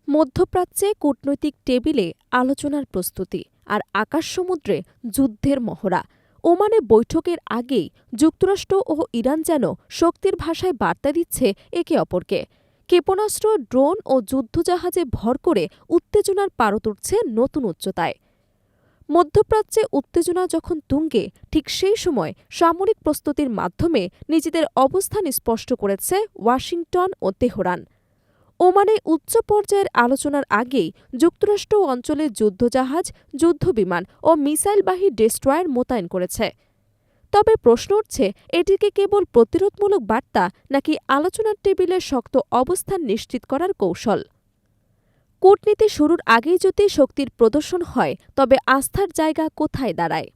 মধ্যপ্রাচ্যে কূটনৈতিক টেবিলে আলোচনার প্রস্তুতি আর আকাশ সমুদ্রে যুদ্ধের মহড়া। ওমানে বৈঠকের আগেই যুক্তরাষ্ট্র ও ইরান যেন শক্তির ভাষায় বার্তা দিচ্ছে একে অপরকে। ক্ষেপণাস্ত্র, ড্রোন ও যুদ্ধজাহাজে ভর করে উত্তেজনার পারদ উঠছে নতুন উচ্চতায়। মধ্যপ্রাচ্যে উত্তেজনা যখন তুঙ্গে, ঠিক সেই সময় সামরিক প্রস্তুতির মাধ্যমে নিজেদের অবস্থান স্পষ্ট করেছে ওয়াশিংটন ও তেহরান। ওমানে উচ্চ পর্যায়ের আলোচনার আগেই যুক্তরাষ্ট্র অঞ্চলে যুদ্ধজাহাজ, যুদ্ধবিমান ও মিসাইলবাহী ডেস্ট্রয়ার মোতায়েন করেছে। তবে প্রশ্ন উঠছে, এটিকে কেবল প্রতিরোধমূলক বার্তা নাকি আলোচনার টেবিলে শক্ত অবস্থান নিশ্চিত করার কৌশল? কূটনীতি শুরুর আগেই যদি শক্তির প্রদর্শন হয়, তবে আস্থার জায়গা কোথায় দাঁড়ায়?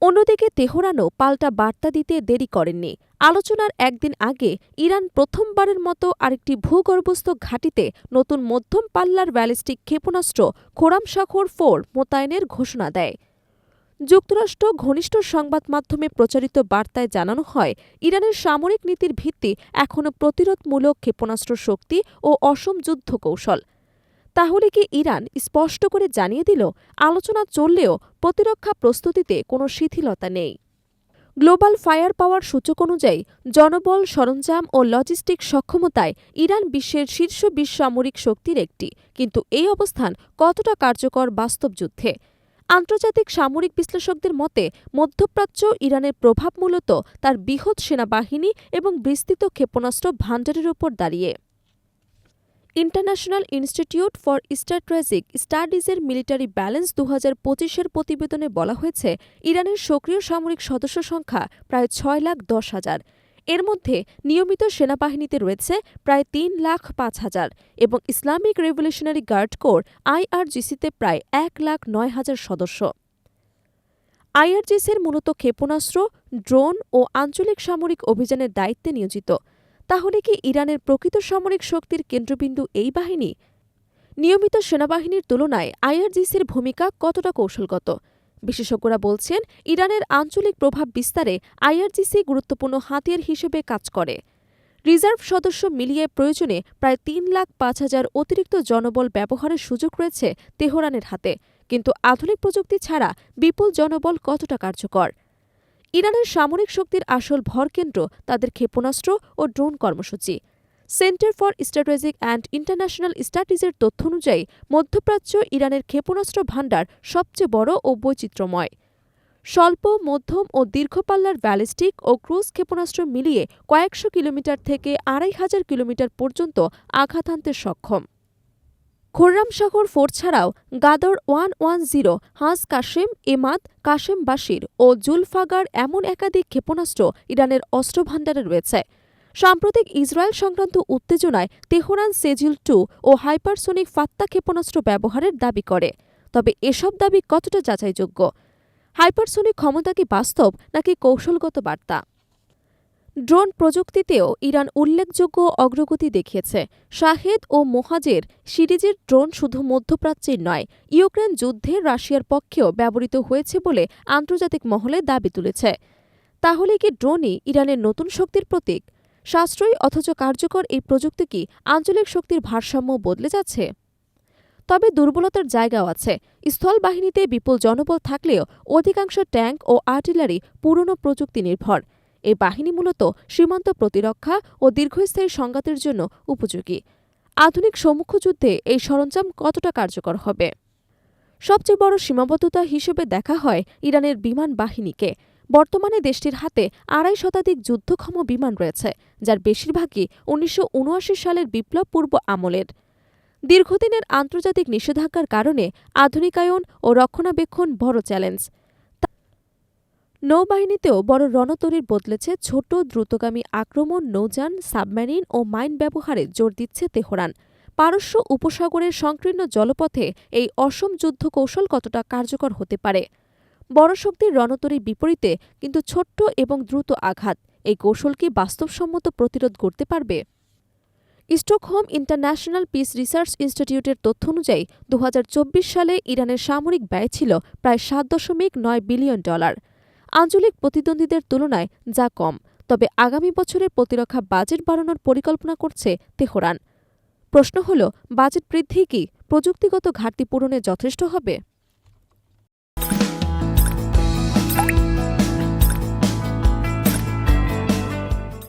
অন্যদিকে তেহরানও পাল্টা বার্তা দিতে দেরি করেননি। আলোচনার একদিন আগে ইরান প্রথমবারের মতো আরেকটি ভূগর্ভস্থ ঘাঁটিতে নতুন মধ্যম পাল্লার ব্যালিস্টিক ক্ষেপণাস্ত্র খোরামশাখর 4 মোতায়েনের ঘোষণা দেয়। যুক্তরাষ্ট্র ঘনিষ্ঠ সংবাদ মাধ্যমে প্রচারিত বার্তায় জানানো হয়, ইরানের সামরিক নীতির ভিত্তি এখনও প্রতিরোধমূলক ক্ষেপণাস্ত্র শক্তি ও অসম যুদ্ধ কৌশল। তাহলে কি ইরান স্পষ্ট করে জানিয়ে দিল, আলোচনা চললেও প্রতিরক্ষা প্রস্তুতিতে কোনো শিথিলতা নেই? গ্লোবাল ফায়ার পাওয়ার সূচক অনুযায়ী জনবল, সরঞ্জাম ও লজিস্টিক সক্ষমতায় ইরান বিশ্বের শীর্ষ 20 সামরিক শক্তির একটি। কিন্তু এই অবস্থান কতটা কার্যকর বাস্তব যুদ্ধে? আন্তর্জাতিক সামরিক বিশ্লেষকদের মতে, মধ্যপ্রাচ্য ইরানের প্রভাব মূলত তার বৃহৎ সেনাবাহিনী এবং বিস্তৃত ক্ষেপণাস্ত্র ভান্ডারের ওপর দাঁড়িয়ে। ইন্টারন্যাশনাল ইনস্টিটিউট ফর স্ট্র্যাটেজিক স্টাডিজের মিলিটারি ব্যালেন্স 2025-এর প্রতিবেদনে বলা হয়েছে, ইরানের সক্রিয় সামরিক সদস্য সংখ্যা প্রায় 6,10,000। এর মধ্যে নিয়মিত সেনাবাহিনীতে রয়েছে প্রায় 3,05,000 এবং ইসলামিক রেভলিউশনারি গার্ড কোর আইআরজিসিতে প্রায় 1,09,000 সদস্য। আইআরজিসির মূলত ক্ষেপণাস্ত্র, ড্রোন ও আঞ্চলিক সামরিক অভিযানের দায়িত্বে নিয়োজিত। তাহলে কি ইরানের প্রকৃত সামরিক শক্তির কেন্দ্রবিন্দু এই বাহিনী? নিয়মিত সেনাবাহিনীর তুলনায় আইআরজিসির ভূমিকা কতটা কৌশলগত? বিশেষজ্ঞরা বলছেন, ইরানের আঞ্চলিক প্রভাব বিস্তারে আইআরজিসি গুরুত্বপূর্ণ হাতিয়ার হিসেবে কাজ করে। রিজার্ভ সদস্য মিলিয়ে প্রয়োজনে প্রায় 3,05,000 অতিরিক্ত জনবল ব্যবহারের সুযোগ রয়েছে তেহরানের হাতে। কিন্তু আধুনিক প্রযুক্তি ছাড়া বিপুল জনবল কতটা কার্যকর? ইরানের সামরিক শক্তির আসল ভরকেন্দ্র তাদের ক্ষেপণাস্ত্র ও ড্রোন কর্মসূচি। Center for strategic and international স্টাডিজের তথ্য অনুযায়ী মধ্যপ্রাচ্য ইরানের ক্ষেপণাস্ত্র ভান্ডার সবচেয়ে বড় ও বৈচিত্র্যময়। স্বল্প, মধ্যম ও দীর্ঘপাল্লার ব্যালিস্টিক ও ক্রুজ ক্ষেপণাস্ত্র মিলিয়ে কয়েকশো কিলোমিটার থেকে 2,500 কিলোমিটার পর্যন্ত আঘাত হানতে সক্ষম। খোররামশাখর 4 ছাড়াও গাদর 110, হাজ কাশেম, এমাদ, কাশেম বাশির ও জুলফাগার এমন একাধিক ক্ষেপণাস্ত্র ইরানের অস্ত্রভান্ডারে রয়েছে। সাম্প্রতিক ইসরায়েল সংক্রান্ত উত্তেজনায় তেহরান সেজিল 2 ও হাইপারসোনিক ফাত্তা ক্ষেপণাস্ত্র ব্যবহারের দাবি করে। তবে এসব দাবি কতটা যাচাইযোগ্য? হাইপারসোনিক ক্ষমতা কি বাস্তব নাকি কৌশলগত বার্তা? ড্রোন প্রযুক্তিতেও ইরান উল্লেখযোগ্য অগ্রগতি দেখিয়েছে। শাহেদ ও মোহাজের সিরিজের ড্রোন শুধু মধ্যপ্রাচ্যের নয়, ইউক্রেন যুদ্ধে রাশিয়ার পক্ষেও ব্যবহৃত হয়েছে বলে আন্তর্জাতিক মহলে দাবি তুলেছে। তাহলে কি ড্রোনই ইরানের নতুন শক্তির প্রতীক? সাশ্রয়ী অথচ কার্যকর এই প্রযুক্তি কি আঞ্চলিক শক্তির ভারসাম্য বদলে যাচ্ছে? তবে দুর্বলতার জায়গাও আছে। স্থল বাহিনীতে বিপুল জনবল থাকলেও অধিকাংশ ট্যাঙ্ক ও আর্টিলারি পুরনো প্রযুক্তি নির্ভর। এই বাহিনী মূলত সীমান্ত প্রতিরক্ষা ও দীর্ঘস্থায়ী সংঘাতের জন্য উপযোগী। আধুনিক সম্মুখযুদ্ধে এই সরঞ্জাম কতটা কার্যকর হবে? সবচেয়ে বড় সীমাবদ্ধতা হিসেবে দেখা হয় ইরানের বিমান বাহিনীকে। বর্তমানে দেশটির হাতে 2.5 শতাধিক যুদ্ধক্ষম বিমান রয়েছে, যার বেশিরভাগই 1979 সালের বিপ্লব পূর্ব আমলের। দীর্ঘদিনের আন্তর্জাতিক নিষেধাজ্ঞার কারণে আধুনিকায়ন ও রক্ষণাবেক্ষণ বড় চ্যালেঞ্জ। নৌবাহিনীতেও বড় রণতরীর বদলেছে ছোট, দ্রুতগামী আক্রমণ নৌযান, সাবমেরিন ও মাইন ব্যবহারে জোর দিচ্ছে তেহরান। পারস্য উপসাগরের সংকীর্ণ জলপথে এই অসম যুদ্ধ কৌশল কতটা কার্যকর হতে পারে? বড় শক্তির রণতরীর বিপরীতে কিন্তু ছোট্ট এবং দ্রুত আঘাত, এই কৌশল কি বাস্তবসম্মত প্রতিরোধ করতে পারবে? স্টকহোম ইন্টারন্যাশনাল পিস রিসার্চ ইনস্টিটিউটের তথ্য অনুযায়ী 2024 সালে ইরানের সামরিক ব্যয় ছিল প্রায় $7.9 বিলিয়ন। আঞ্চলিক প্রতিদ্বন্দ্বীদের তুলনায় যা কম। তবে আগামী বছরে প্রতিরক্ষা বাজেট বাড়ানোর পরিকল্পনা করছে তেহরান। প্রশ্ন হল, বাজেট বৃদ্ধি কি প্রযুক্তিগত ঘাটতি পূরণে যথেষ্ট হবে?